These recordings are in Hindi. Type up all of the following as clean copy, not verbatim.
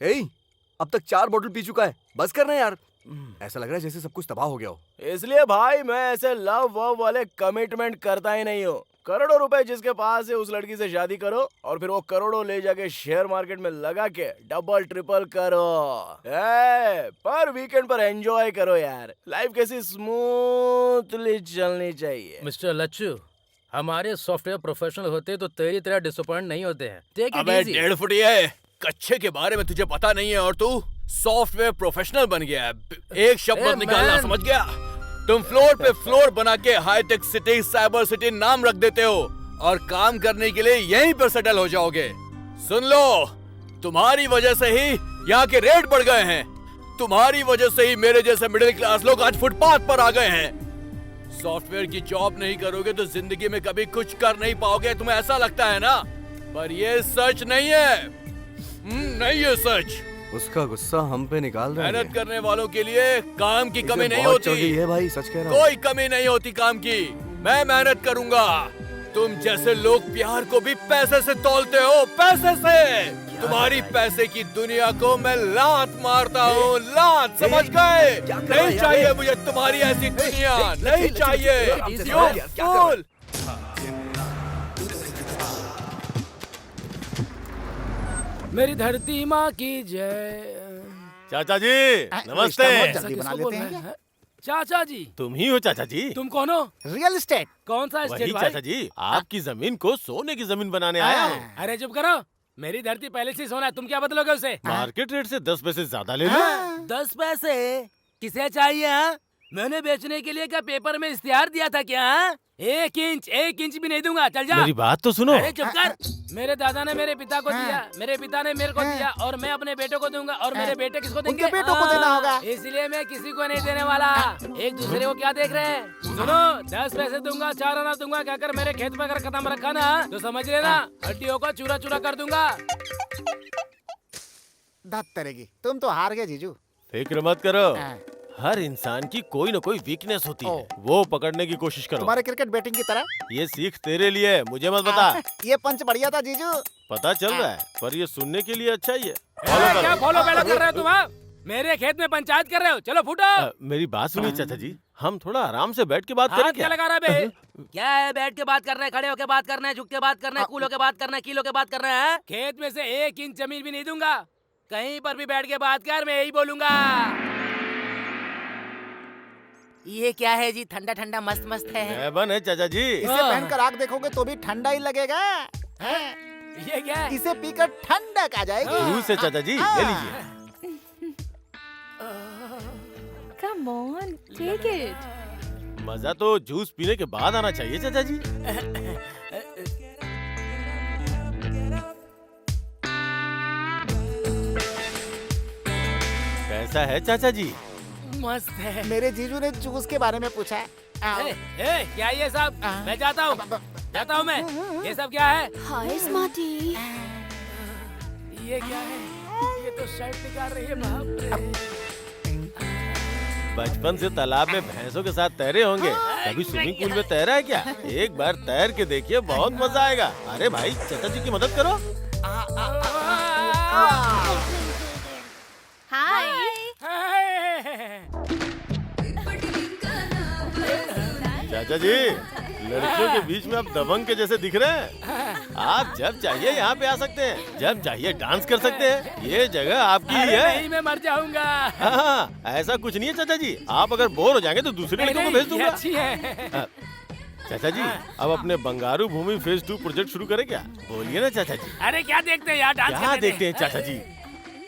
हे, अब तक 4 बोतल पी चुका है, बस करना यार। ऐसा लग रहा है जैसे सब कुछ तबाह हो गया हो। इसलिए भाई मैं ऐसे लव वव वाले कमिटमेंट करता ही नहीं हूँ। करोड़ों रुपए जिसके पास है उस लड़की से शादी करो और फिर वो करोड़ों ले जाके शेयर मार्केट में लगा के डबल ट्रिपल करो। पर वीकेंड पर एंजॉय करो यार। लाइफ कैसी स्मूथली चलनी चाहिए। मिस्टर लच्चू, हमारे सॉफ्टवेयर प्रोफेशनल होते तो तेरी तरह डिसअपॉइंट नहीं होते हैं। टेक इट अबे इजी। 1.5 फुटिया कच्चे के बारे में तुझे पता नहीं है और तू सॉफ्टवेयर प्रोफेशनल बन गया है। एक शब्द मत निकालना, समझ गया? तुम फ्लोर पे फ्लोर बना के हाईटेक सिटी, साइबर सिटी नाम रख देते हो और काम करने के लिए यहीं पर सेटल हो जाओगे। सुन लो, तुम्हारी वजह से ही यहाँ के रेट बढ़ गए हैं। तुम्हारी वजह से ही मेरे जैसे मिडिल क्लास लोग आज फुटपाथ पर आ गए हैं। सॉफ्टवेयर की जॉब नहीं करोगे तो जिंदगी में कभी कुछ कर नहीं पाओगे। तुम्हें ऐसा लगता है ना, पर ये सच नहीं है। नहीं है सच। उसका गुस्सा हम पे निकाल रहा है। मेहनत करने वालों के लिए काम की इसे कमी नहीं बहुत चढ़ होती। गई है भाई, सच कह रहा हूँ। कोई कमी नहीं होती काम की। मैं मेहनत करूंगा। तुम जैसे लोग प्यार को भी पैसे से तोलते हो, पैसे से। तुम्हारी पैसे की दुनिया को मैं लात मारता हूँ, लात, समझ गए? नहीं चाहिए मुझे तुम्हारी ऐसी दुनिया, नहीं चाहिए। You fool! मेरी धरती माँ की जय। चाचा जी नमस्ते। बहुत जल्दी बना लेते हैं क्या? चाचा जी, तुम ही हो चाचा जी? तुम कौन हो? Real estate. कौन सा वही स्टेट भाई? चाचा जी, आपकी जमीन को सोने की जमीन बनाने आया हूँ। अरे चुप करो, मेरी धरती पहले से सोना है, तुम क्या बदलोगे उसे? मार्केट रेट से 10 पैसे ज्यादा ले लो। 10 पैसे किसे चाहिए? हाँ? मैंने बेचने के लिए क्या पेपर में इश्तिहार दिया था क्या? हाँ? 1 इंच भी नहीं दूंगा, चल जा। मेरी बात तो सुनो। अरे चुप कर। मेरे दादा ने मेरे पिता को दिया, मेरे पिता ने मेरे को दिया और मैं अपने बेटों को दूंगा और मेरे बेटे किसको देंगे? उनके बेटों को देना होगा। इसलिए मैं किसी को नहीं देने वाला। एक दूसरे को क्या देख रहे हैं? सुनो, 10 पैसे दूंगा, 4 आना दूंगा, क्या कर मेरे खेत पे अगर कदम रखा ना तो समझ लेना हड्डियों को चूरा चूरा कर दूंगा। धत तरेगी, तुम तो हार गए जीजू। फिक्र मत करो, हाँ। हर इंसान की कोई न कोई वीकनेस होती है, वो पकड़ने की कोशिश करो। तुम्हारे क्रिकेट बैटिंग की तरह। ये सीख तेरे लिए है, मुझे मत बता। ये पंच बढ़िया था जीजू। पता चल रहा है, पर ये सुनने के लिए अच्छा ही है। क्या फॉलो बैलो कर रहे हो तुम? हाँ? मेरे खेत में पंचायत कर रहे हो? चलो फूटो। मेरी बात सुनिए चाचा जी, हम थोड़ा आराम से बैठ के बात करें हाथ क्या? क्या लगा रहा है बे? क्या है, बैठ के बात करना है, खड़े होके बात करना है, झुक के बात करना है, कूल होके बात करना है, कील होके बात करना है? खेत में से 1 इंच जमीन भी नहीं दूंगा। कहीं पर भी बैठ के बात कर, मैं यही बोलूंगा। ये क्या है जी? ठंडा ठंडा मस्त मस्त है। बन है चाचा जी। इसे पहनकर आग देखोगे तो भी ठंडा ही लगेगा। हैं? ये क्या है? इसे पीकर ठंडक आ जाएगी। जूस से चाचा जी ले लीजिए। Come on, take it. मजा तो जूस पीने के बाद आना चाहिए चाचा जी। कैसा है चाचा जी? मस्त है। मेरे जीजू ने जूस के बारे में पूछा है। क्या ये सब? मैं जाता हूँ मैं। ये सब क्या है? Hi, Smarty. ये क्या है? ये तो शर्ट निकाल रही है, बाप रे। बचपन से तालाब में भैंसों के साथ तैरे होंगे, कभी स्विमिंग पूल में तैरा है क्या? एक बार तैर के देखिए, बहुत मजा आएगा। अरे भाई, चाचा जी की मदद करो। Hi. चाचा जी, लड़कियों के बीच में आप दबंग के जैसे दिख रहे हैं। आप जब चाहिए यहाँ पे आ सकते हैं, जब चाहिए डांस कर सकते हैं। ये जगह आपकी ही अरे है। नहीं, मैं मर जाऊंगा। हाँ, ऐसा कुछ नहीं है चाचा जी। आप अगर बोर हो जाएंगे तो दूसरे लड़कों को भेज ये दूंगा। अच्छी है। चाचा जी, अब अपने बंगारू भूमि फेज 2 प्रोजेक्ट शुरू करें क्या? बोलिए ना चाचा जी। अरे क्या देखते हैं यार, डांस क्या करते देखते हैं चाचा जी?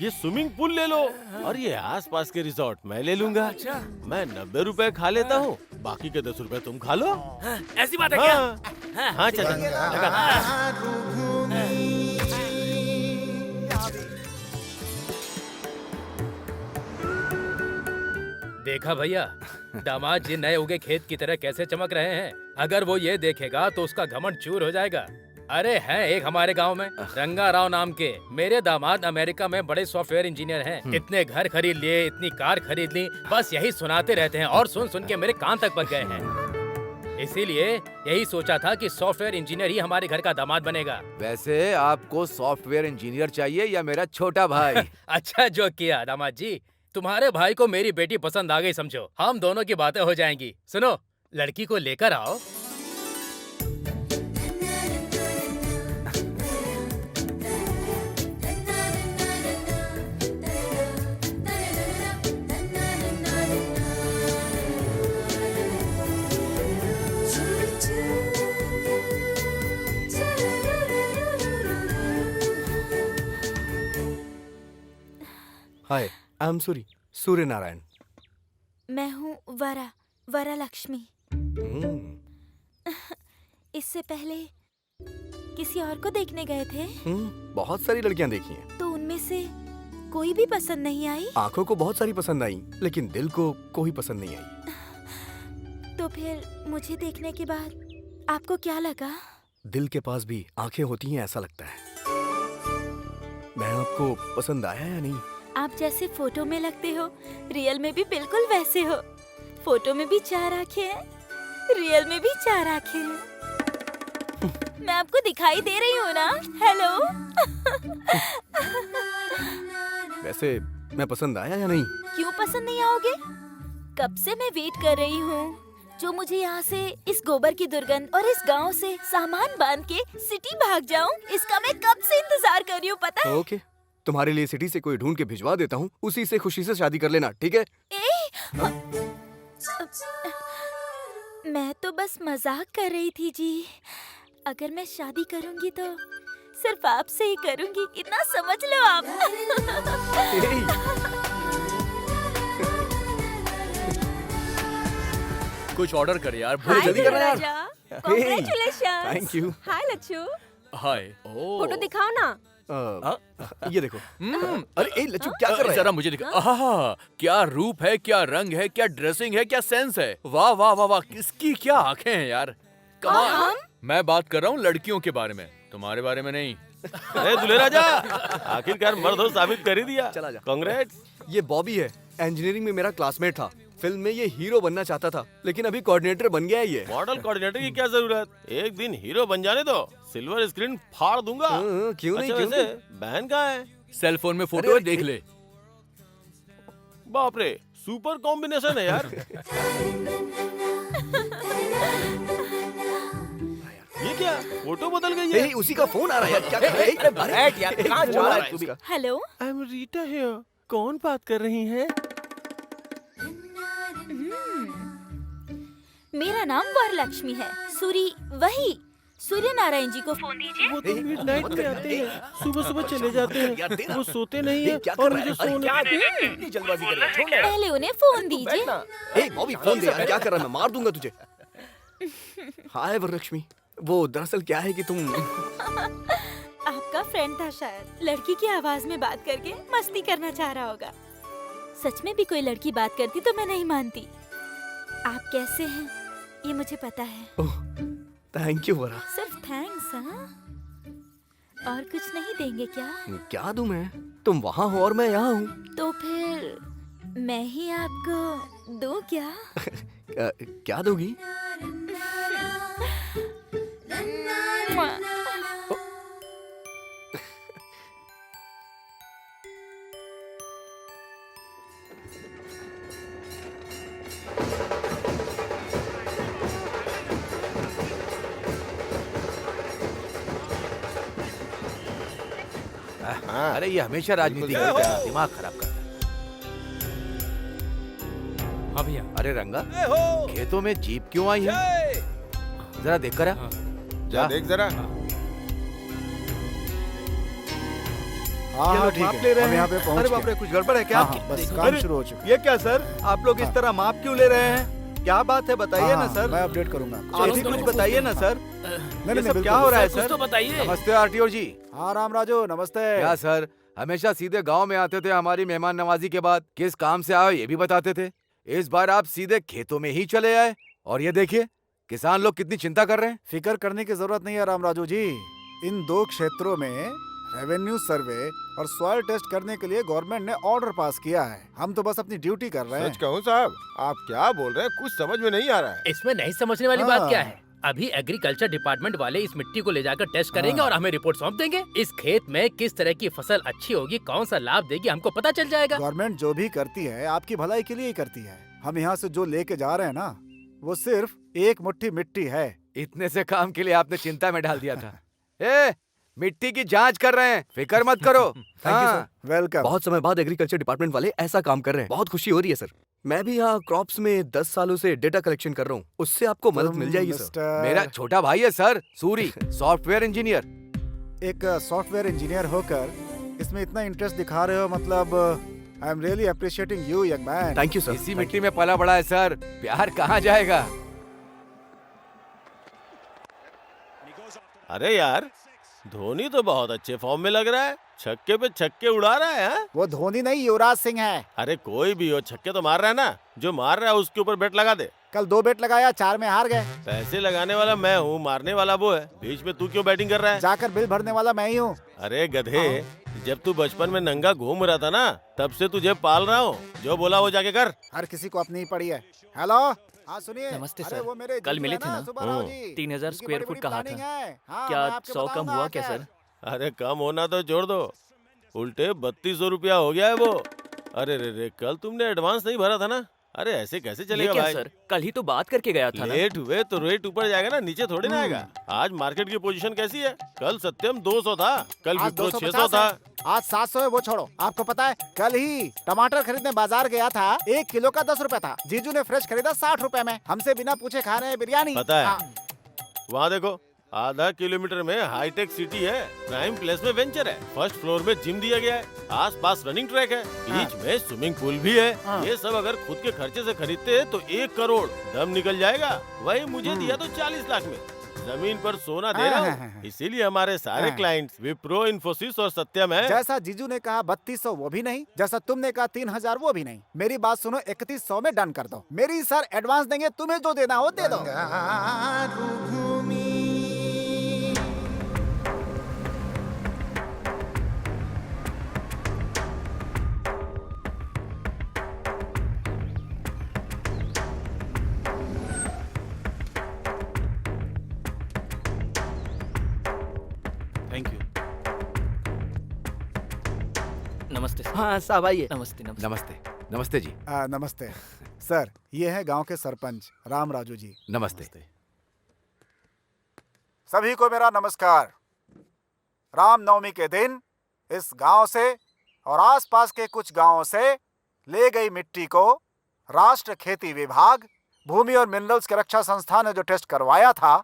ये स्विमिंग पूल ले लो और ये आसपास के रिजॉर्ट मैं ले लूंगा। अच्छा। मैं 90 रुपए खा लेता हूँ, बाकी के 10 रुपए तुम खा लो। ऐसी बात है क्या? हाँ, हाँ चाचा जी, लगा। देखा भैया, दामाद जी नए उगे खेत की तरह कैसे चमक रहे हैं। अगर वो ये देखेगा तो उसका घमंड चूर हो जाएगा। अरे है एक हमारे गांव में रंगा राव नाम के, मेरे दामाद अमेरिका में बड़े सॉफ्टवेयर इंजीनियर हैं। इतने घर खरीद लिए, इतनी कार खरीद ली, बस यही सुनाते रहते हैं और सुन सुन के मेरे कान तक पक गए हैं। इसीलिए यही सोचा था कि सॉफ्टवेयर इंजीनियर ही हमारे घर का दामाद बनेगा। वैसे आपको सॉफ्टवेयर इंजीनियर चाहिए या मेरा छोटा भाई? अच्छा जो किया दामाद जी, तुम्हारे भाई को मेरी बेटी पसंद आ गई समझो, हम दोनों की बातें हो जाएंगी। सुनो, लड़की को लेकर आओ। हाय, आई एम सूर्य नारायण। मैं हूँ वरा लक्ष्मी। इससे पहले किसी और को देखने गए थे? बहुत सारी लड़कियां देखी हैं। तो उनमें से कोई भी पसंद नहीं आई? आंखों को बहुत सारी पसंद आई, लेकिन दिल को कोई पसंद नहीं आई। तो फिर मुझे देखने के बाद आपको क्या लगा? दिल के पास भी आंखें होती हैं ऐसा लगता है। मैं आपको पसंद आया या नहीं? आप जैसे फोटो में लगते हो, रियल में भी बिल्कुल वैसे हो। फोटो में भी 4 आंखें हैं, रियल में भी 4 आंखें हैं। मैं आपको दिखाई दे रही हूँ ना? हेलो। वैसे मैं पसंद आया या नहीं? क्यों पसंद नहीं आओगे? कब से मैं वेट कर रही हूँ जो मुझे यहाँ से इस गोबर की दुर्गंध और इस गांव से सामान बांध के सिटी भाग जाऊँ, इसका मैं कब से इंतजार कर रही हूँ पता है? ओके, तुम्हारे लिए सिटी से कोई ढूंढ के भिजवा देता हूँ, उसी से खुशी से शादी कर लेना, ठीक है? मैं तो बस मजाक कर रही थी जी। अगर मैं शादी करूंगी तो सिर्फ आपसे ही करूंगी, इतना समझ लो आप। कुछ ऑर्डर कर यार, हाय जल्दी करना यार। राजा, congratulations। Thank you. Hi Lachhu, hi. Photo दिखाओ ना। ये देखो। अरे ए लच्चू, क्या कर रहा है? जरा मुझे दिखा। आहा, क्या रूप है, क्या रंग है, क्या ड्रेसिंग है, क्या सेंस है। वाह वाह वाह वाह, किसकी क्या आंखें हैं यार, कमाल। मैं बात कर रहा हूँ लड़कियों के बारे में, तुम्हारे बारे में नहीं। अरे दुल्हे राजा, आखिरकार मर्द हो साबित कर ही दिया। चला जा। कांग्रेट्स। ये बॉबी है, इंजीनियरिंग में मेरा क्लासमेट था। फिल्म में ये हीरो बनना चाहता था, लेकिन अभी कोऑर्डिनेटर बन गया है ये। मॉडल कोऑर्डिनेटर की क्या जरूरत, एक दिन हीरो बन जाने दो, सिल्वर स्क्रीन फाड़ दूंगा। क्यों नहीं, अच्छा, क्यों वैसे नहीं? बहन कहाँ है? सेल फोन में फोटो है, देख ले। बाप रे, सुपर कॉम्बिनेशन है यार। ये क्या, फोटो बदल गई है? उसी का फोन आ रहा है यार, क्या कर रहा है? बैठ यार, कहाँ जा रहा है तू भी? Hello, I am Rita here. कौन बात कर रही है? मेरा नाम वरलक्ष्मी है। सूर्य नारायण जी को फोन दीजिए। वो तो मिडनाइट में आते हैं, सुबह सुबह चले जाते हैं, वो सोते नहीं है क्या और कर रहा मुझे है? सोने इतनी जल्दबाजी कर रहा है, छोड़ ना। पहले उन्हें फोन दीजिए। ए बॉबी, फोन दे यार, क्या कर रहा है? मैं मार दूंगा तुझे। हाय वरलक्ष्मी, वो दरअसल क्या है कि तुम आपका फ्रेंड था शायद, लड़की की आवाज में बात करके मस्ती करना चाह रहा होगा। सच में भी कोई लड़की बात करती तो मैं नहीं मानती। आप कैसे हैं ये मुझे पता है। ओह, थैंक यू वरा। सिर्फ थैंक्स, हाँ? और कुछ नहीं देंगे क्या? क्या दूं मैं? तुम वहाँ हो और मैं यहाँ हूँ। तो फिर मैं ही आपको दूं क्या? क्या दोगी? अरे ये हमेशा राजनीति करता है, दिमाग खराब करता है। हाँ भैया। अरे रंगा, खेतों में जीप क्यों आई है? जरा देख कर आ। जा देख जरा। हाँ, ठीक माप है। ले रहे हम हैं। यहाँ पे पहुँच अरे गए। बाप रे, कुछ गड़बड़ है क्या? हाँ, बस काम शुरू हो चुका है। ये क्या सर, आप लोग इस तरह माप क्यों ले रहे हैं? क्या बात है, बताइए ना सर। मैं अपडेट करूंगा आपको। आप ही कुछ बताइए ना सर। नहीं, ये सब बिल्कुल। क्या हो रहा है कुछ सर? तो बताइए। नमस्ते आरटीओ जी। हाँ राम राजू, नमस्ते। क्या सर, हमेशा सीधे गांव में आते थे हमारी मेहमान नवाजी के बाद, किस काम से आए ये भी बताते थे। इस बार आप सीधे खेतों में ही चले आए, और ये देखिए किसान लोग कितनी चिंता कर रहे हैं। फिक्र करने की जरूरत नहीं है राम राजू जी। इन 2 क्षेत्रों में रेवेन्यू सर्वे और सॉइल टेस्ट करने के लिए गवर्नमेंट ने ऑर्डर पास किया है। हम तो बस अपनी ड्यूटी कर रहे हैं। सच कहूँ साहब, आप क्या बोल रहे हैं कुछ समझ में नहीं आ रहा है। इसमें नहीं समझने वाली बात हाँ। क्या है? अभी एग्रीकल्चर डिपार्टमेंट वाले इस मिट्टी को ले जाकर टेस्ट करेंगे हाँ। और हमें रिपोर्ट सौंप देंगे। इस खेत में किस तरह की फसल अच्छी होगी, कौन सा लाभ देगी, हमको पता चल जाएगा। गवर्नमेंट जो भी करती है आपकी भलाई के लिए ही करती है। हम यहाँ से जो लेके जा रहे हैं ना, वो सिर्फ एक मुट्ठी मिट्टी है। इतने से काम के लिए आपने चिंता में डाल दिया था। ए, मिट्टी की जांच कर रहे हैं, फिक्र मत करो। Thank you sir. वेलकम। बहुत समय बाद एग्रीकल्चर डिपार्टमेंट वाले ऐसा काम कर रहे हैं, बहुत खुशी हो रही है सर। मैं भी यहाँ क्रॉप्स में 10 सालों से डेटा कलेक्शन कर रहा हूँ, उससे आपको मदद मिल जाएगी सर। मेरा छोटा भाई है सर, सूरी, सॉफ्टवेयर इंजीनियर। एक सॉफ्टवेयर इंजीनियर होकर इसमें इतना इंटरेस्ट दिखा रहे हो, मतलब I am really appreciating you young man. Thank you sir. इसी मिट्टी में पला बड़ा है सर, प्यार कहाँ जाएगा। अरे यार, धोनी तो बहुत अच्छे फॉर्म में लग रहा है। छक्के पे छक्के उड़ा रहा है। हाँ? वो धोनी नहीं, युवराज सिंह है। अरे कोई भी हो, छक्के तो मार रहा है ना। जो मार रहा है उसके ऊपर बेट लगा दे। कल 2 बेट लगाया, 4 में हार गए। पैसे लगाने वाला मैं हूँ, मारने वाला वो है। बीच में तू क्यों बैटिंग कर रहा है? जाकर बिल भरने वाला मैं ही हूँ। अरे गधे, जब तू बचपन में नंगा घूम रहा था ना, तब से तुझे पाल रहा हूँ। जो बोला वो जाके कर। हर किसी को अपनी ही पड़ी है। हेलो, हाँ सुनिए। नमस्ते अरे सर। वो मेरे कल जीजू मिले है थे ना, ना? सुब्बाराव जी। 3000 उनकी स्क्वायर बड़ी-बड़ी फुट कहा प्लानिंग था। है। हाँ, क्या मैं आपको 100 कम बताऊंगा हुआ क्या आकर। सर? अरे कम होना तो छोड़ दो, उल्टे 3200 रुपया हो गया है वो। अरे रे, कल तुमने एडवांस नहीं भरा था ना? अरे ऐसे कैसे ये चलेगा क्या भाई? सर, कल ही तो बात करके गया था ना। लेट हुए तो रेट ऊपर जाएगा ना, नीचे थोड़ी ना आएगा। आज मार्केट की पोजीशन कैसी है? कल सत्यम 200 था, कल आज विप्रो 600 250 था। है। आज 700 है, वो छोड़ो। आपको पता है, कल ही टमाटर खरीदने बाजार गया था, 1 किलो का 10 रुपए था। जीजू ने फ्रेश खरीदा 60 रुपए में। हमसे बिना पूछे खा रहे हैं बिरयानी। पता है। हाँ। वहाँ देखो, आधा किलोमीटर में हाईटेक सिटी है, प्राइम प्लेस में वेंचर है, फर्स्ट फ्लोर में जिम दिया गया है, आसपास रनिंग ट्रैक है, बीच में स्विमिंग पूल भी है। हाँ। ये सब अगर खुद के खर्चे से खरीदते तो 1 करोड़ दम निकल जाएगा। वही मुझे दिया तो 40 लाख में। जमीन पर सोना दे रहा हूँ, इसीलिए हमारे सारे क्लाइंट्स विप्रो, इन्फोसिस और सत्यम है। जैसा जीजू ने कहा 3200 वो भी नहीं, जैसा तुमने कहा 3000 वो भी नहीं। मेरी बात सुनो, 3100 में डन कर दो। मेरी सर एडवांस देंगे, तुम्हें जो देना हो दे दो। Thank you. नमस्ते सर। हाँ साहब आइए। नमस्ते नमस्ते। नमस्ते। नमस्ते जी। नमस्ते सर, ये है गांव के सरपंच राम राजू जी। नमस्ते। सभी को मेरा नमस्कार। रामनवमी के दिन इस गांव से और आसपास के कुछ गांवों से ले गई मिट्टी को राष्ट्र खेती विभाग, भूमि और मिनरल्स की रक्षा संस्थान ने जो टेस्ट करवाया था,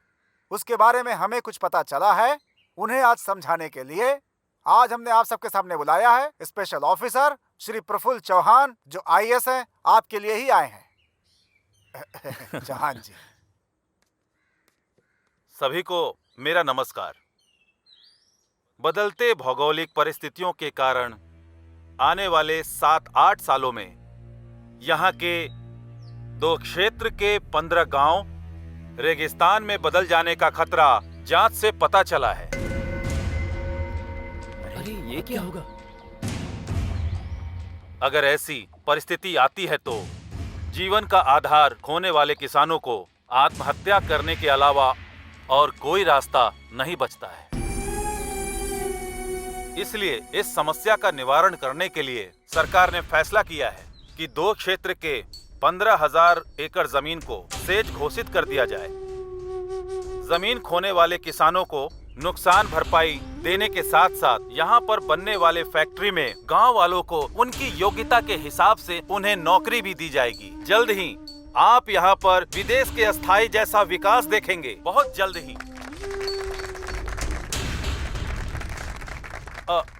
उसके बारे में हमें कुछ पता चला है। उन्हें आज समझाने के लिए आज हमने आप सबके सामने बुलाया है। स्पेशल ऑफिसर श्री प्रफुल्ल चौहान, जो IAS हैं, आपके लिए ही आए हैं। चौहान जी। सभी को मेरा नमस्कार। बदलते भौगोलिक परिस्थितियों के कारण आने वाले 7-8 सालों में यहाँ के 2 क्षेत्र के 15 गांव रेगिस्तान में बदल जाने का खतरा जांच से पता चला है। अरे ये क्या होगा? अगर ऐसी परिस्थिति आती है तो जीवन का आधार खोने वाले किसानों को आत्महत्या करने के अलावा और कोई रास्ता नहीं बचता है। इसलिए इस समस्या का निवारण करने के लिए सरकार ने फैसला किया है कि 2 क्षेत्र के 15,000 एकड़ जमीन को सेच घोषित कर दिया जाए। जमीन खोने वाले किसानों को नुकसान भरपाई देने के साथ साथ यहाँ पर बनने वाले फैक्ट्री में गांव वालों को उनकी योग्यता के हिसाब से उन्हें नौकरी भी दी जाएगी। जल्द ही आप यहाँ पर विदेश के अस्थायी जैसा विकास देखेंगे, बहुत जल्द ही।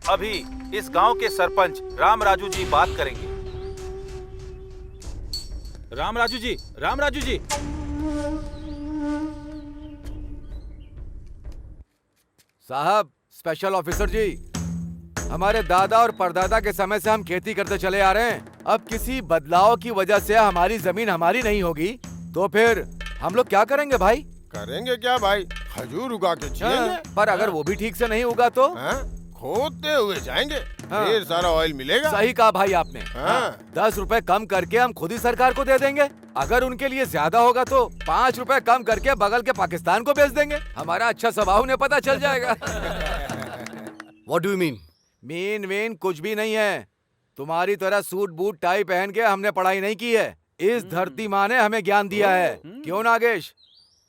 अभी इस गांव के सरपंच राम राजू जी बात करेंगे। राम राजू जी, राम राजू जी। साहब, स्पेशल ऑफिसर जी, हमारे दादा और परदादा के समय से हम खेती करते चले आ रहे हैं। अब किसी बदलाव की वजह से हमारी जमीन हमारी नहीं होगी तो फिर हम लोग क्या करेंगे भाई? करेंगे क्या भाई? खजूर उगा के जिएंगे। पर अगर वो भी ठीक से नहीं उगा तो? खोदते हुए जाएंगे, हाँ। ढेर सारा ऑयल मिलेगा। सही कहा भाई आपने। हाँ। 10 रुपए कम करके हम खुद ही सरकार को दे देंगे। अगर उनके लिए ज्यादा होगा तो 5 रुपए कम करके बगल के पाकिस्तान को बेच देंगे। हमारा अच्छा स्वभाव उन्हें पता चल जाएगा। What do you mean? Mean कुछ भी नहीं है। तुम्हारी तरह सूट बूट टाई पहन के हमने पढ़ाई नहीं की है। इस धरती माँ ने हमें ज्ञान दिया है। क्यों नागेश?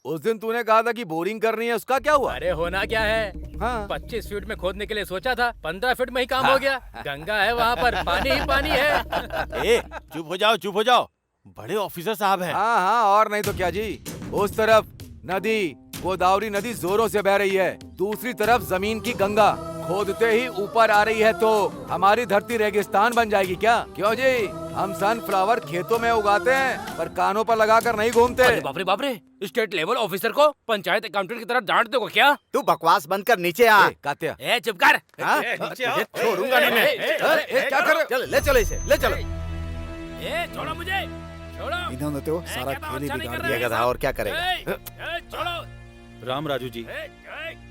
उस दिन तूने कहा था कि बोरिंग करनी है, उसका क्या हुआ? अरे होना क्या है, हाँ। 25 फीट में खोदने के लिए सोचा था, 15 फीट में ही काम हो गया। गंगा है वहाँ पर, पानी ही पानी है। ए, चुप हो जाओ, चुप हो जाओ। बड़े ऑफिसर साहब हैं। हाँ हाँ, और नहीं तो क्या जी। उस तरफ नदी, गोदावरी नदी जोरों से बह रही है, दूसरी तरफ जमीन की गंगा खोदते ही ऊपर आ रही है, तो हमारी धरती रेगिस्तान बन जाएगी क्या? क्यों जी? हम सनफ्लावर खेतों में उगाते हैं पर कानों पर लगाकर नहीं घूमते। बाप रे, स्टेट लेवल ऑफिसर को पंचायत अकाउंटेंट की तरह डांट दोगे क्या? तू बकवास बंद कर, नीचे आ। कात्या, ए चुप कर। छोड़ूंगा नहीं मैं। क्या कर रहे हो? चल ले चलो इसे, ले चलो। ए छोड़ो मुझे, छोड़ो। इन्होंने तो सारा खेल ही बिगाड़ दिया गधा, और क्या करेगा? छोड़ो। राम राजू जी,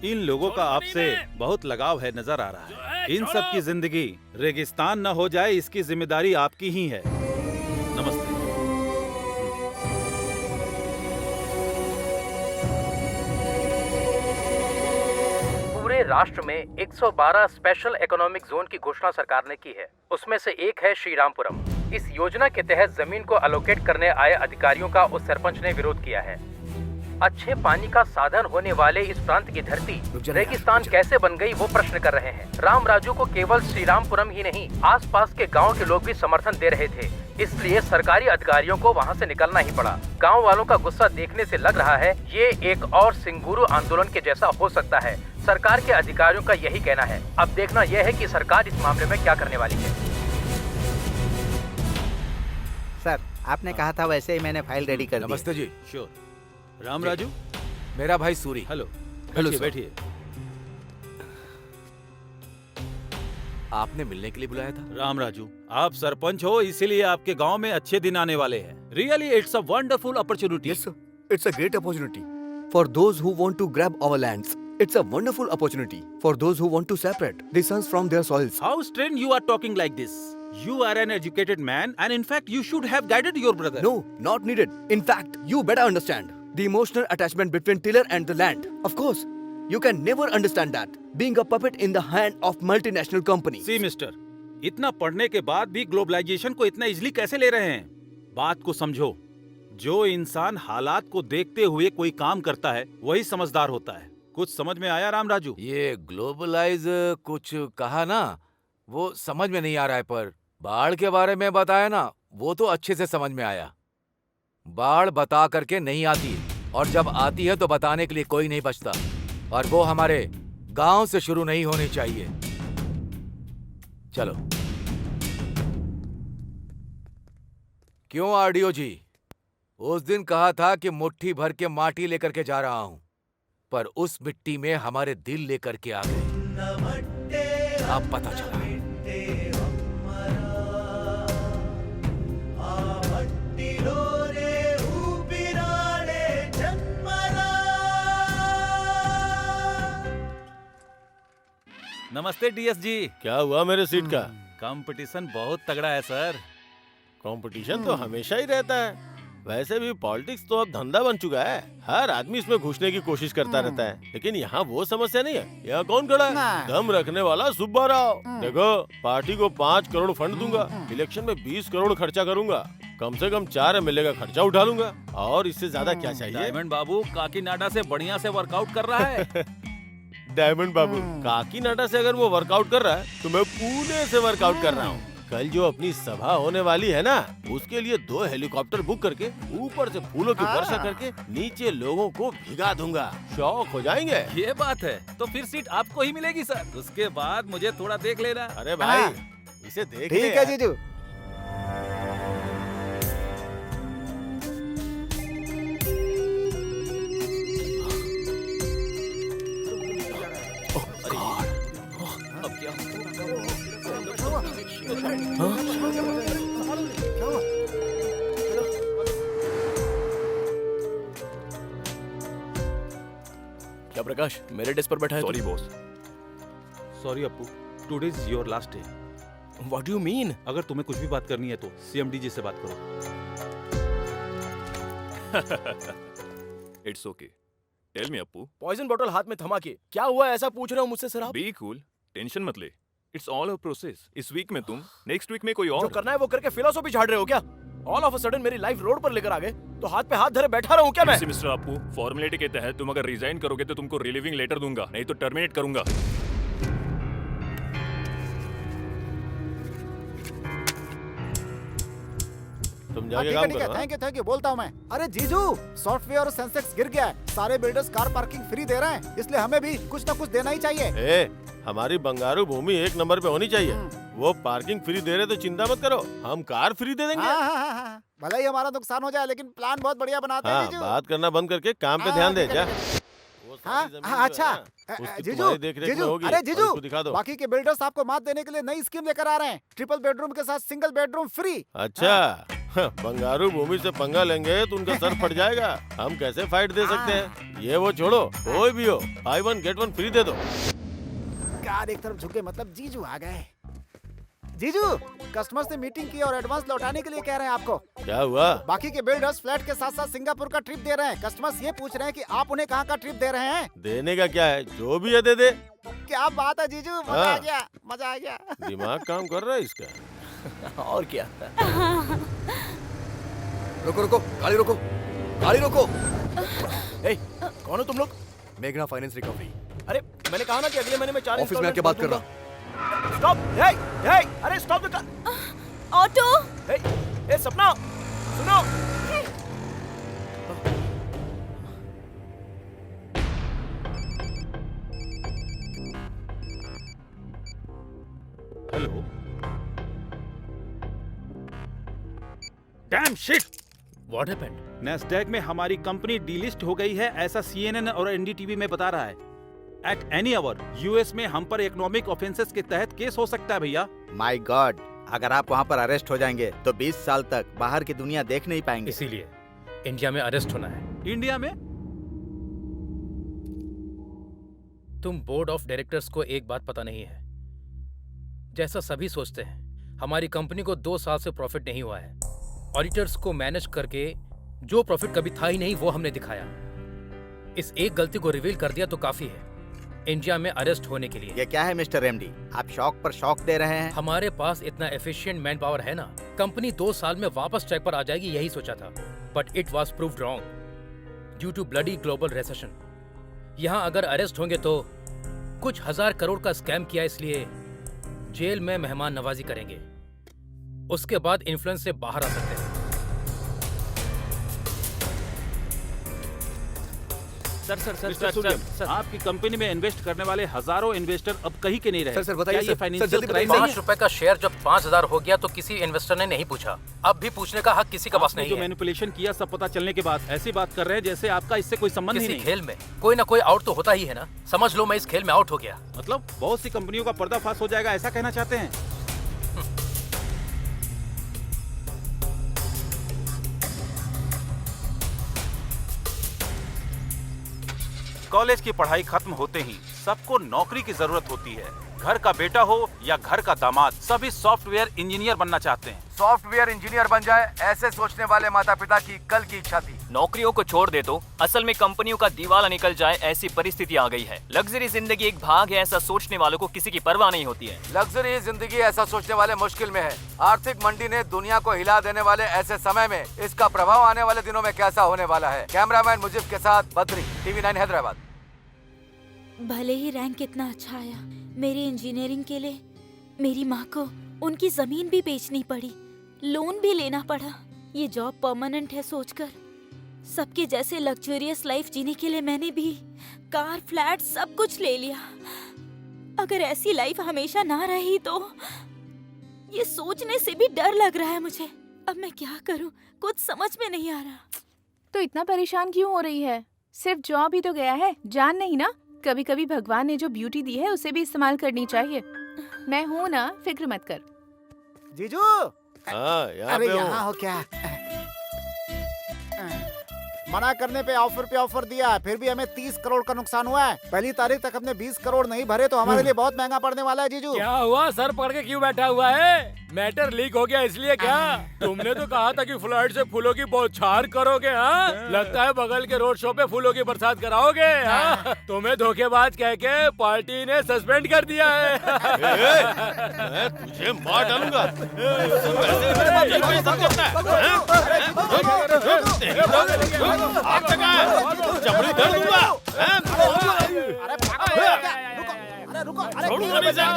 इन लोगों का आपसे बहुत लगाव है, नजर आ रहा है। इन सब की जिंदगी रेगिस्तान न हो जाए, इसकी जिम्मेदारी आपकी ही है। नमस्ते। पूरे राष्ट्र में 112 स्पेशल इकोनॉमिक जोन की घोषणा सरकार ने की है। उसमें से एक है श्रीरामपुरम। इस योजना के तहत जमीन को अलोकेट करने आए अधिकारियों का उस सरपंच ने विरोध किया है। अच्छे पानी का साधन होने वाले इस प्रांत की धरती रेगिस्तान कैसे बन गई, वो प्रश्न कर रहे हैं। राम राजू को केवल श्रीरामपुरम ही नहीं, आसपास के गांव के लोग भी समर्थन दे रहे थे। इसलिए सरकारी अधिकारियों को वहां से निकलना ही पड़ा। गांव वालों का गुस्सा देखने से लग रहा है ये एक और सिंगुरु आंदोलन के जैसा हो सकता है। सरकार के अधिकारियों का यही कहना है। अब देखना यह है कि सरकार इस मामले में क्या करने वाली है। सर, आपने कहा था वैसे ही मैंने फाइल रेडी कर दी। नमस्ते जी। श्योर। राम राजू, मेरा भाई सूरी। हेलो। हेलो बैठिए सर। बैठिए। आपने मिलने के लिए बुलाया था? राम राजू, आप सरपंच हो, इसीलिए आपके गांव में अच्छे दिन आने वाले हैं। Really it's a wonderful opportunity. Yes, sir. It's a great opportunity for those who want to grab our lands. It's a wonderful opportunity for those who want to separate the sons from their soils. How strange you are talking like this. You are an educated man, and in fact, you should have guided your brother. No, not needed. In fact, you better understand the emotional attachment between tiller and the land. Of course, you can never understand that being a puppet in the hand of multinational companies. See, mister, इतना पढ़ने के बाद भी ग्लोबलाइजेशन को इतना इजीली कैसे ले रहे हैं? बात को समझो। जो इंसान हालात को देखते हुए कोई काम करता है, वही समझदार होता है। कुछ समझ में आया राम राजू? ये ग्लोबलाइज कुछ कहा ना, वो समझ में नहीं आ रहा है, पर बाढ़ के बारे में बताया ना, वो तो अच्छे से समझ में आया। बाढ़ बता करके नहीं आती, और जब आती है तो बताने के लिए कोई नहीं बचता, और वो हमारे गांव से शुरू नहीं होनी चाहिए। चलो। क्यों आरडीओ जी? उस दिन कहा था कि मुट्ठी भर के माटी लेकर के जा रहा हूं, पर उस मिट्टी में हमारे दिल लेकर के आ गए। अब पता चला। नमस्ते डीएस जी। क्या हुआ मेरे सीट का? कंपटीशन बहुत तगड़ा है सर। कंपटीशन तो हमेशा ही रहता है। वैसे भी पॉलिटिक्स तो अब धंधा बन चुका है। हर आदमी इसमें घुसने की कोशिश करता रहता है, लेकिन यहाँ वो समस्या नहीं है। यहाँ कौन खड़ा है? दम रखने वाला सुब्बा राव। देखो, पार्टी को 5 करोड़ फंड दूंगा, इलेक्शन में 20 करोड़ खर्चा करूंगा, कम से कम 4 एमएलए का खर्चा उठा लूंगा, और इससे ज्यादा क्या चाहिए? डायमंड बाबू काकीनाडा से बढ़िया से वर्कआउट कर रहा है। डायमंड बाबू काकीनाडा से अगर वो वर्कआउट कर रहा है, तो मैं पुणे से वर्कआउट कर रहा हूँ। कल जो अपनी सभा होने वाली है ना, उसके लिए 2 हेलीकॉप्टर बुक करके ऊपर से फूलों की वर्षा करके नीचे लोगों को भिगा दूंगा। शौक हो जाएंगे। ये बात है, तो फिर सीट आपको ही मिलेगी सर। उसके बाद मुझे थोड़ा देख लेना। अरे भाई, इसे देख ले। ठीक है जीजू। क्या प्रकाश मेरे डेस्क पर बैठा है? Sorry boss. Sorry Appu, today is your last day. What do you mean? अगर तुम्हें कुछ भी बात करनी है तो सीएमडी जी से बात करो। It's okay, tell me Appu. Poison बोतल हाथ में थमा के क्या हुआ ऐसा पूछ रहे हो मुझसे सर आप? बी कूल, टेंशन मत ले, इट्स ऑल अ प्रोसेस। इस वीक में तुम, नेक्स्ट वीक में कोई और। जो करना है वो करके फिलोसॉफी झाड़ रहे हो क्या? ऑल ऑफ अ सडन मेरी लाइफ रोड पर लेकर आ गए तो हाथ पे हाथ धरे बैठा रहूं क्या मैं? मिस्टर अप्पू, फॉर्मेलिटी के तहत तुम अगर रिजाइन करोगे तो तुमको रिलीविंग लेटर दूंगा, नहीं तो टर्मिनेट करूंगा। तुम जाके काम करो। थैंक यू बोलता हूँ मैं। अरे जीजू, सॉफ्टवेयर और सेंसेक्स गिर गया है, सारे बिल्डर्स कार पार्किंग फ्री दे रहे हैं, इसलिए हमें भी कुछ ना कुछ देना ही चाहिए। ए, हमारी बंगारू भूमि 1 नंबर पे होनी चाहिए। वो पार्किंग फ्री दे रहे तो चिंता मत करो, हम कार फ्री दे देंगे। हाँ। भले ही हमारा नुकसान हो जाए लेकिन प्लान बहुत बढ़िया बनाते हैं जीजू। बात करना बंद करके काम पे ध्यान दे जा। अच्छा जीजू, अरे जीजू, दिखा दो। बाकी के बिल्डर्स आपको मात देने के लिए नई स्कीम लेकर आ रहे हैं, ट्रिपल बेडरूम के साथ सिंगल बेडरूम फ्री। अच्छा, बंगारू भूमि से पंगा लेंगे तो उनका सर फट जाएगा। हम कैसे फाइट दे सकते हैं? ये वो छोड़ो, कोई भी हो, बाय 1 गेट 1 फ्री दे दो। कार एक तरफ झुके मतलब जीजू आ गए। जीजू, कस्टमर से मीटिंग की और एडवांस लौटाने के लिए कह रहे हैं आपको। क्या हुआ? बाकी के बिल्डर्स फ्लैट के साथ साथ सिंगापुर का ट्रिप दे रहे हैं। कस्टमर्स ये पूछ रहे हैं कि आप उन्हें कहाँ का ट्रिप दे रहे हैं? देने का क्या है, जो भी है दे दे। क्या बात है जीजू, मजा आ गया, मजा आ गया। दिमाग काम कर रहा है इसका। और क्या? रुको, गाड़ी रोको, गाड़ी रोको। ए, कौन हो तुम लोग? मेघना फाइनेंस रिकवरी। अरे मैंने कहा ना कि अगले महीने में 4 ऑफिस में आके बात कर रहा। स्टॉप! अरे स्टॉप द कार! ऑटो! ए सपना, सुनो! Hello. Dam shit! What happened? Nasdaq में हमारी कंपनी डीलिस्ट हो गई है, ऐसा CNN और NDTV में बता रहा है। एट एनी आवर यूएस में हम पर इकोनॉमिक ऑफेंसेस के तहत केस हो सकता है भैया। माय गॉड, अगर आप वहाँ पर अरेस्ट हो जाएंगे तो 20 साल तक बाहर की दुनिया देख नहीं पाएंगे। इसीलिए इंडिया में अरेस्ट होना है। इंडिया में? तुम बोर्ड ऑफ डायरेक्टर्स को एक बात पता नहीं है, जैसा सभी सोचते हैं हमारी कंपनी को 2 साल से प्रॉफिट नहीं हुआ है। ऑडिटर्स को मैनेज करके जो प्रॉफिट कभी था ही नहीं वो हमने दिखाया। इस एक गलती को रिवील कर दिया तो काफी है इंडिया में अरेस्ट होने के लिए। ये क्या है मिस्टर एमडी, आप शौक पर शौक दे रहे हैं? हमारे पास इतना एफिशिएंट मैन पावर है ना, कंपनी 2 साल में वापस ट्रैक पर आ जाएगी यही सोचा था, but it was proved wrong due to bloody global recession. यहाँ अगर अरेस्ट होंगे तो कुछ 1000 करोड़ का स्कैम किया इसलिए जेल में मेहमान नवाजी करेंगे, उसके बाद इन्फ्लुएंस से बाहर आ सकते हैं। सर, आपकी कंपनी में इन्वेस्ट करने वाले हजारों इन्वेस्टर अब कहीं के नहीं रहे। सर बताइए, क्या ये फाइनेंशियल क्राइम नहीं है? 5 रुपए का शेयर जब 5000 हो गया तो किसी इन्वेस्टर ने नहीं पूछा। अब भी पूछने का हक किसी का पास आपने नहीं जो है। मैनिपुलेशन किया सब पता चलने के बाद ऐसी बात कर रहे हैं जैसे आपका इससे कोई संबंध ही किसी नहीं। खेल में कोई ना कोई आउट तो होता ही है ना, समझ लो मैं इस खेल में आउट हो गया। मतलब बहुत सी कंपनियों का पर्दाफाश हो जाएगा, ऐसा कहना चाहते हैं? कॉलेज की पढ़ाई खत्म होते ही सबको नौकरी की जरूरत होती है। घर का बेटा हो या घर का दामाद, सभी सॉफ्टवेयर इंजीनियर बनना चाहते हैं। सॉफ्टवेयर इंजीनियर बन जाए ऐसे सोचने वाले माता पिता की कल की इच्छा थी। नौकरियों को छोड़ दे तो असल में कंपनियों का दिवाला निकल जाए ऐसी परिस्थिति आ गई है। लग्जरी जिंदगी एक भाग है ऐसा सोचने वालों को किसी की परवाह नहीं होती है। लग्जरी जिंदगी ऐसा सोचने वाले मुश्किल में है। आर्थिक मंडी ने दुनिया को हिला देने वाले ऐसे समय में इसका प्रभाव आने वाले दिनों में कैसा होने वाला है। कैमरामैन मुजीब के साथ बद्री, TV9 हैदराबाद। भले ही रैंक कितना अच्छा आया, मेरी इंजीनियरिंग के लिए मेरी माँ को उनकी जमीन भी बेचनी पड़ी, लोन भी लेना पड़ा। ये जॉब परमानेंट है सोचकर सबके जैसे लग्जरियस लाइफ जीने के लिए मैंने भी कार, फ्लैट सब कुछ ले लिया। अगर ऐसी लाइफ हमेशा ना रही तो ये सोचने से भी डर लग रहा है मुझे। अब मैं क्या करूं, कुछ समझ में नहीं आ रहा। तो इतना परेशान क्यों हो रही है? सिर्फ जॉब ही तो गया है, जान नहीं ना। कभी कभी भगवान ने जो ब्यूटी दी है उसे भी इस्तेमाल करनी चाहिए। मैं हूँ ना, फिक्र मत कर। जीजू, हाँ, यहाँ अरे पे हूँ। यहाँ हो क्या? मना करने पे ऑफर दिया, फिर भी हमें 30 करोड़ का नुकसान हुआ है। पहली तारीख तक हमने 20 करोड़ नहीं भरे तो हमारे लिए बहुत महंगा पड़ने वाला है जीजू। क्या हुआ? सर पकड़ के क्यों बैठा हुआ है? मैटर लीक हो गया इसलिए क्या? तुमने तो कहा था कि फ्लाइट से फूलों की बौछार करोगे। हाँ, लगता है बगल के रोड शो पे फूलों की बरसात कराओगे। हाँ? तुम्हें धोखेबाज कह के पार्टी ने सस्पेंड कर दिया है। मैं तुझे मार डालूंगा। चमड़ी दर्द दूंगा।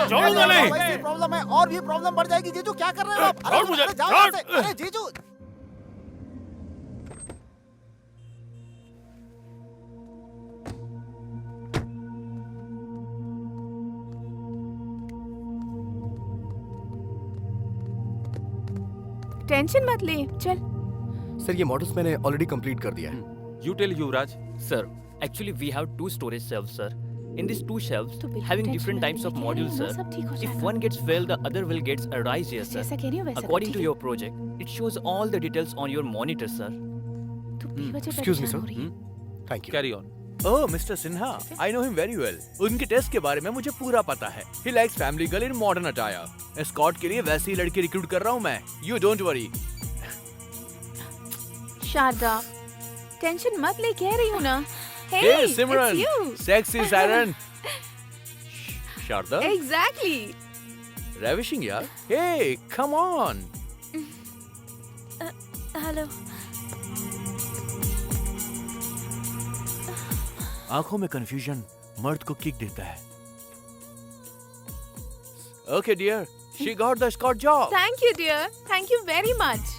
छोड़ूंगा नहीं। प्रॉब्लम है और भी प्रॉब्लम बढ़ जाएगी जीजू, क्या कर रहे हो आप? छोड़ मुझे, जाओ छोड़। यहाँ से। अरे जीजू टेंशन मत ले, चल। सर ये मॉडल्स मैंने ऑलरेडी कंप्लीट कर दिया है। You tell Yuvraj. Sir, actually we have 2 storage shelves, sir. In these 2 shelves, तो बिल्कुल having टेंशन different मत types ले, of कह रही modules, हूँ ना, sir. सब ठीक हो If जाएगा। one gets failed, the other will gets arise here, sir. जैसा कह रही हूँ वैसा कर, According ठीक to है? your project, it shows all the details on your monitor, sir. तू बेवजह Excuse me, परेशान sir. हो रही है। Thank you. Carry on. Oh mister Sinha, I know him very well. उनके टेस्ट के बारे में मुझे पूरा पता है। He likes family girl in modern attire. Escort के लिए वैसी ही लड़की रिक्रूट कर रहा हूँ मैं। You don't worry. Sharda, tension मत ले, कह रही हूँ ना। Hey, hey Simran, it's you. Sexy siren. Sharda, Exactly. Ravishing यार। Hey, come on. हेलो। आंखों में कंफ्यूजन मर्द को किक देता है। Okay dear, she got the escort job. Thank you, dear. Thank you very much.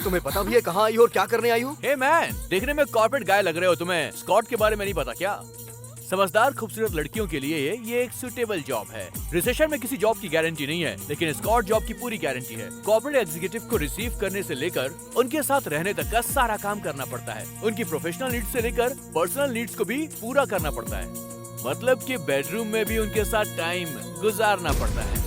तुम्हें पता भी है कहाँ आई हो और क्या करने आई हो? हे मैन, देखने में कॉर्पोरेट गाय लग रहे हो तुम्हें। स्कॉट के बारे में नहीं पता क्या? समझदार खूबसूरत लड़कियों के लिए ये एक सुटेबल जॉब है। रिसेशन में किसी जॉब की गारंटी नहीं है, लेकिन स्कॉट जॉब की पूरी गारंटी है। कॉर्पोरेट एग्जीक्यूटिव को रिसीव करने से लेकर उनके साथ रहने तक का सारा काम करना पड़ता है। उनकी प्रोफेशनल नीड्स से लेकर पर्सनल नीड्स को भी पूरा करना पड़ता है। मतलब कि बेडरूम में भी उनके साथ टाइम गुजारना पड़ता है।